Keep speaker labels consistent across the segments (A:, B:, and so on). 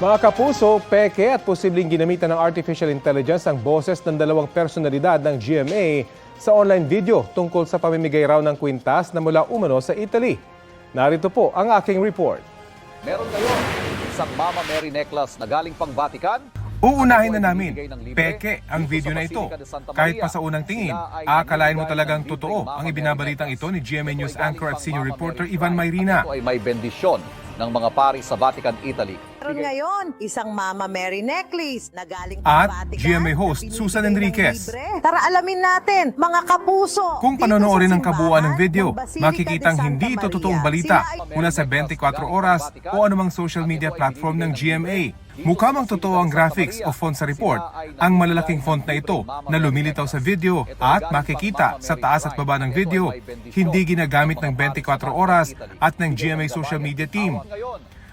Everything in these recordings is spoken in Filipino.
A: Mga kapuso, peke at posibleng ginamitan ng artificial intelligence ang boses ng dalawang personalidad ng GMA sa online video tungkol sa pamimigay raw ng kwintas na mula umano sa Italy. Narito po ang aking report.
B: Meron ngayon isang Mama Mary necklace na galing pang Vatican.
C: Uunahin na namin, peke ang video na ito. Kahit pa sa unang tingin, aakalain mo talagang totoo ang ibinabalitang ito ni GMA News anchor at senior reporter Ivan Mayrina.
B: Ito ay may bendisyon ng mga pari sa Vatican, Italy.
D: Meron ngayon, isang Mama Mary necklace na galing
C: At
D: sa Vatican
C: GMA host
D: na binibigay
C: Susan
D: ng
C: Enriquez.
D: libre. Tara alamin natin, mga kapuso.
C: Kung
D: dito
C: panonoorin
D: sa
C: ang kabuuan ng
D: simbahan
C: video,
D: Basilica
C: makikitang
D: de Santa
C: hindi ito
D: Maria.
C: totoong balita
D: Sila ay
C: mula sa 24 oras o anumang social media platform ng GMA. Mukha mang totoo ang graphics o font sa report, ang malalaking font na ito na lumilitaw sa video at makikita sa taas at baba ng video, hindi ginagamit ng 24 oras at ng GMA social media team.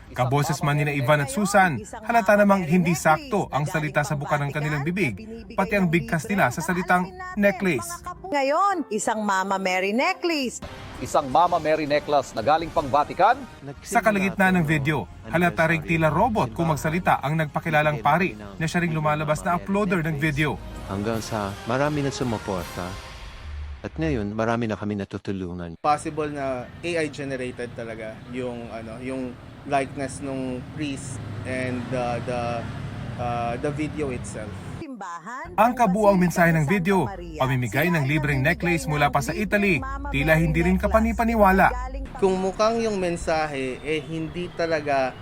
C: Kaboses man nina Ivan at Susan, halata namang hindi sakto ang salita sa buka ng kanilang bibig, pati ang bigkas nila sa salitang necklace.
D: Ngayon, isang Mama Mary necklace.
B: Isang Mama Mary necklace na galing pang Vatican.
C: Sa kalagitnaan ng video, halata ring tila robot kung magsalita ang nagpakilalang pari na siya ring lumalabas na uploader ng video.
E: Hanggang sa marami na sumuporta at ngayon marami na kami natutulungan.
F: Possible na AI generated talaga yung yung likeness ng priest and the video itself.
C: Ang kabuuang mensahe ng video, pamimigay ng libreng necklace mula pa sa Italy, tila hindi rin kapanipaniwala.
F: Kung mukhang yung mensahe hindi talaga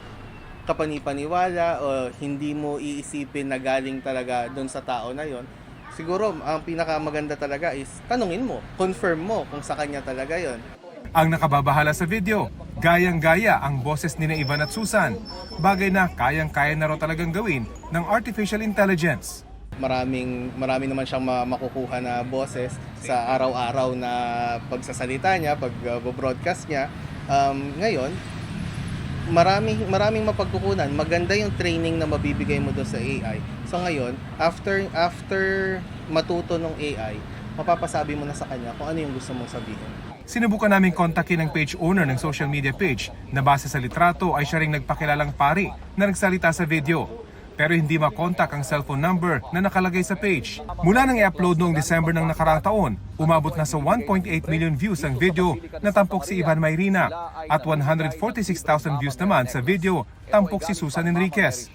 F: kapanipaniwala o hindi mo iisipin na galing talaga doon sa tao na yon, siguro ang pinakamaganda talaga is tanungin mo, confirm mo kung sa kanya talaga yon.
C: Ang nakababahala sa video, gayang-gaya ang boses ni Ivan at Susan, bagay na kayang-kaya na raw talagang gawin ng artificial intelligence.
F: Marami naman siyang makukuha na boses sa araw-araw na pagsasalita niya, pag-broadcast niya. Ngayon, maraming mapagkukunan. Maganda yung training na mabibigay mo doon sa AI. So ngayon, after matuto ng AI, mapapasabi mo na sa kanya kung ano yung gusto mong sabihin.
C: Sinubukan namin kontakin ang page owner ng social media page na base sa litrato ay siya ring nagpakilalang pari na nagsalita sa video. Pero hindi makontak ang cellphone number na nakalagay sa page. Mula nang i-upload noong December ng nakaraang taon, umabot na sa 1.8 million views ang video na tampok si Ivan Mayrina at 146,000 views naman sa video tampok si Susan Enriquez.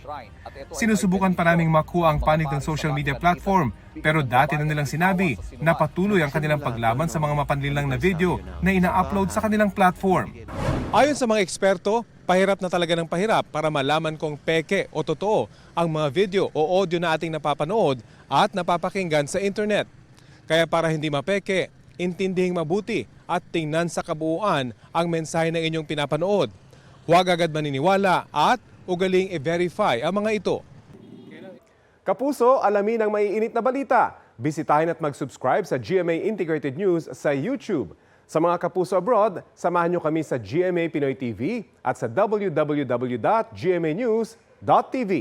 C: Sinusubukan pa naming makuha ang panig ng social media platform pero dati na nilang sinabi na patuloy ang kanilang paglaban sa mga mapanlinlang na video na ina-upload sa kanilang platform.
A: Ayon sa mga eksperto, pahirap na talaga ng pahirap para malaman kung peke o totoo ang mga video o audio na ating napapanood at napapakinggan sa internet. Kaya para hindi mapeke, intindihing mabuti at tingnan sa kabuuan ang mensahe ng inyong pinapanood. Huwag agad maniniwala at ugaling i-verify ang mga ito. Kapuso, alamin ang maiinit na balita. Bisitahin at mag-subscribe sa GMA Integrated News sa YouTube. Sa mga kapuso abroad, samahan nyo kami sa GMA Pinoy TV at sa www.gmanews.tv.